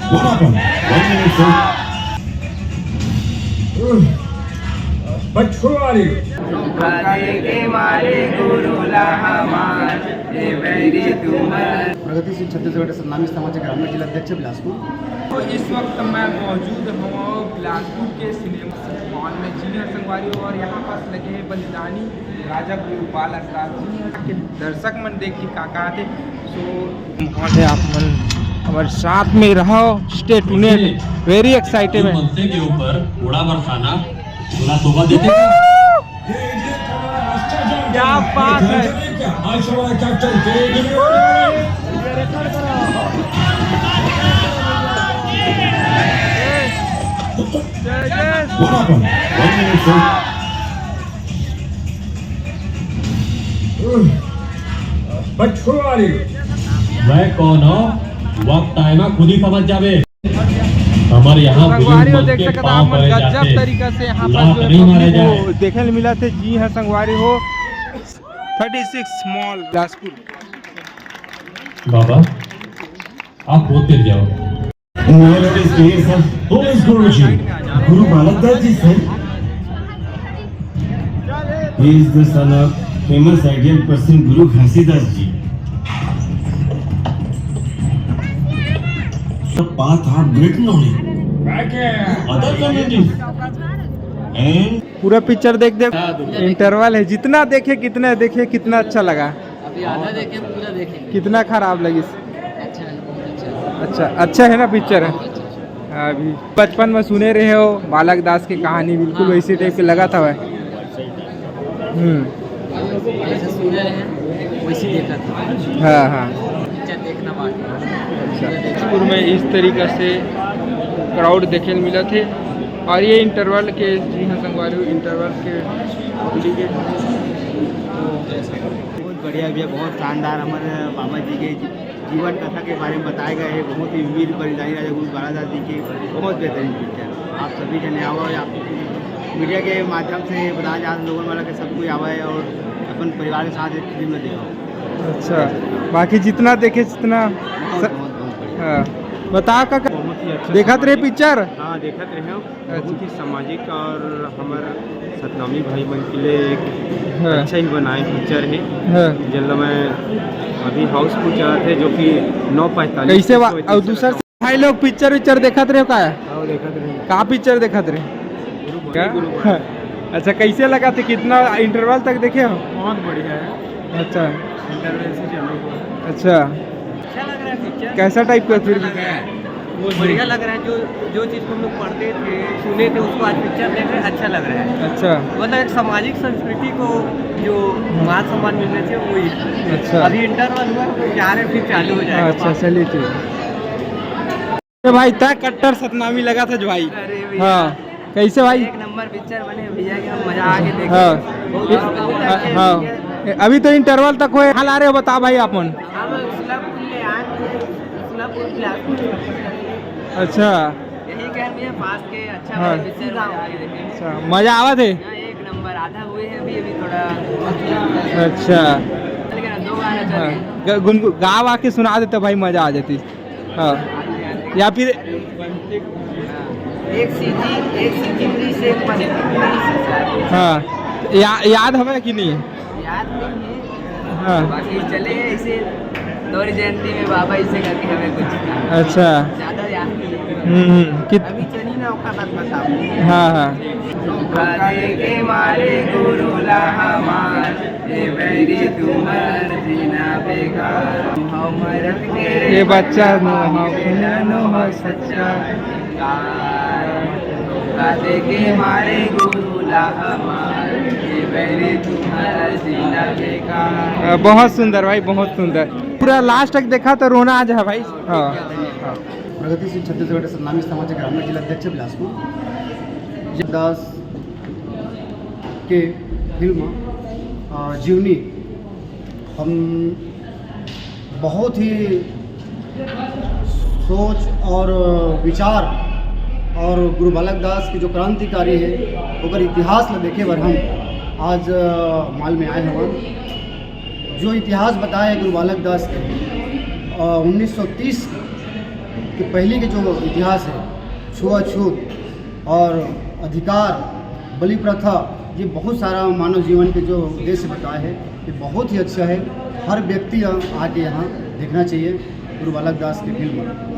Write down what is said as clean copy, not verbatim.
What happened? 1 minute, sir. But who are you? प्रगतिशील छत्तीसगढ़ सतनामी समाज के ग्रामीण जिला अध्यक्ष बिलासपुर। तो इस वक्त मैं मौजूद हूँ बिलासपुर के सिनेमा हॉल में जीनियर संगवारी और यहाँ पास लगे हैं बलिदानी राजा गुरुपाल के दर्शक मन देख के का थे सो आप मन हमारे साथ में रहो स्टे ट्यून्ड वेरी एक्साइटेड है मनसे के ऊपर घोड़ा बरसाना थोड़ा तोबा देते क्या बात है What happened? 1 minute, sir. But who are you? मैं कौन हूँ वक्त आए ना खुद ही समझ जावे हमारे यहाँ संगवारी हो बुजुर्ग देख के सकते पाँव आप पड़े गजब जाते तरीका से यहाँ लात पर नहीं मारे जो जाए देखने को मिला थे जी हाँ संगवारी हो 36 स्मॉल बिलासपुर बाबा आप बोलते जाओ Whoever is doing sir, who is Guruji? Guru Balak Das ji sir. He is the son of famous ideal person Guru Ghasidas ji. The path are written on it. Other communities. And पूरा picture देख interval है जितना देखे कितना अच्छा लगा अभी आधा देखें पूरा देखेंगे। कितना खराब लगी अच्छा है, बहुत अच्छा है ना पिक्चर है अभी बचपन में सुने रहे हो बालक दास की कहानी बिल्कुल वैसी टाइप की लगा था वह जैसे सुने रहे हैं वैसे देखा था। हाँ पिक्चर देखना बाकी है। बिलासपुर में इस तरीके से क्राउड देखे मिला थे और ये इंटरवल के जी हाँ संगवारी इंटरवल के बहुत बढ़िया भैया, बहुत शानदार हमारे बाबा जी के जीवन कथा के बारे में बताया गया है। बहुत ही वीर बलिदानी राजा गुरु बालादास जी के बहुत बेहतरीन पिक्चर। आप सभी जने आओ, आप मीडिया के माध्यम से बताया जा लोगों वाला के सब कोई आवा है और अपन परिवार के साथ एक फिल्म में देखो। अच्छा बाकी जितना देखे जितना हाँ बताओ का बहुत ही अच्छा देखत रहे पिक्चर हाँ देखत रहे हो। बहुत ही सामाजिक और हमारे सतनामी भाई बन के लिए एक हाँ। अच्छा ही बनाए पिक्चर है। हाँ। जिन मैं अभी हाउसफुल चला थे जो कि 9:45 कैसे और दूसरा भाई लोग पिक्चर देखत रहे का देखत रहे का पिक्चर देखत रहे क्या हाँ। अच्छा कैसे लगा थे कितना इंटरवल तक देखे हो बहुत बढ़िया है। अच्छा इंटरवल से चलो अच्छा अच्छा लग रहा है पिक्चर, कैसा टाइप का फिर बढ़िया लग रहा है। जो चीज़ को हम लोग पढ़ते थे सुने थे उसको आज पिक्चर देख रहे अच्छा लग रहा है। अच्छा मतलब एक सामाजिक संस्कृति को जो मान सम्मान मिलने थे वही। अच्छा अभी इंटरवल हुआ तो जा रहे फिर चालू हो जाएगा। अच्छा चलिए ठीक है भाई तय कट्टर सतनामी लगा था जो भाई अरे भैया, हाँ कैसे भाई एक नंबर पिक्चर बने भैया के, हम मजा आके देखे। हाँ हाँ अभी तो इंटरवल तक हुए हाल आ रहे हो बता भाई अपन अच्छा यही कह भैया पास के अच्छा हाँ। पिक्चर आके देखेंगे। अच्छा मजा आवा थे हाँ, एक नंबर आधा हुए हैं अभी थोड़ा अच्छा चल गया, 2 गाना चल हाँ गए। गाँव आके सुना देते भाई मजा आ जाती हाँ या फिर एक सीधी से एक पॉजिटिव हाँ याद हमें कि नहीं याद नहीं है। हाँ बाकी चले ऐसे दौड़ जयंती में बाबा इसे करके हमें कुछ अच्छा ज्यादा याद नहीं है। अभी चली ना औका बात बताओ। हाँ हाँ के मारे गुरु हमार बैरी तुम्हार जीना बेकार हमर ये बच्चा सच्चा के मारे गुरु हमार बैरी तुम्हार जीना बेकार। बहुत सुंदर भाई बहुत सुंदर पूरा लास्ट तक देखा तो रोना आ जाए भाई हाँ प्रगतिशील छत्तीसगढ़ सतनामी समाज के ग्रामीण जिला अध्यक्ष बिलासपुर दास के फिल्म जीवनी हम बहुत ही सोच और विचार और गुरु बालक दास की जो क्रांतिकारी है अगर इतिहास में देखे बर हम आज माल में आए हैं जो इतिहास बताया गुरु बालक दास के 1930 कि पहले के जो इतिहास है, छुआछूत और अधिकार, बलि प्रथा, ये बहुत सारा मानव जीवन के जो उद्देश्य बताए हैं, ये बहुत ही अच्छा है। हर व्यक्ति आके यहाँ देखना चाहिए गुरु बालक दास की फिल्म।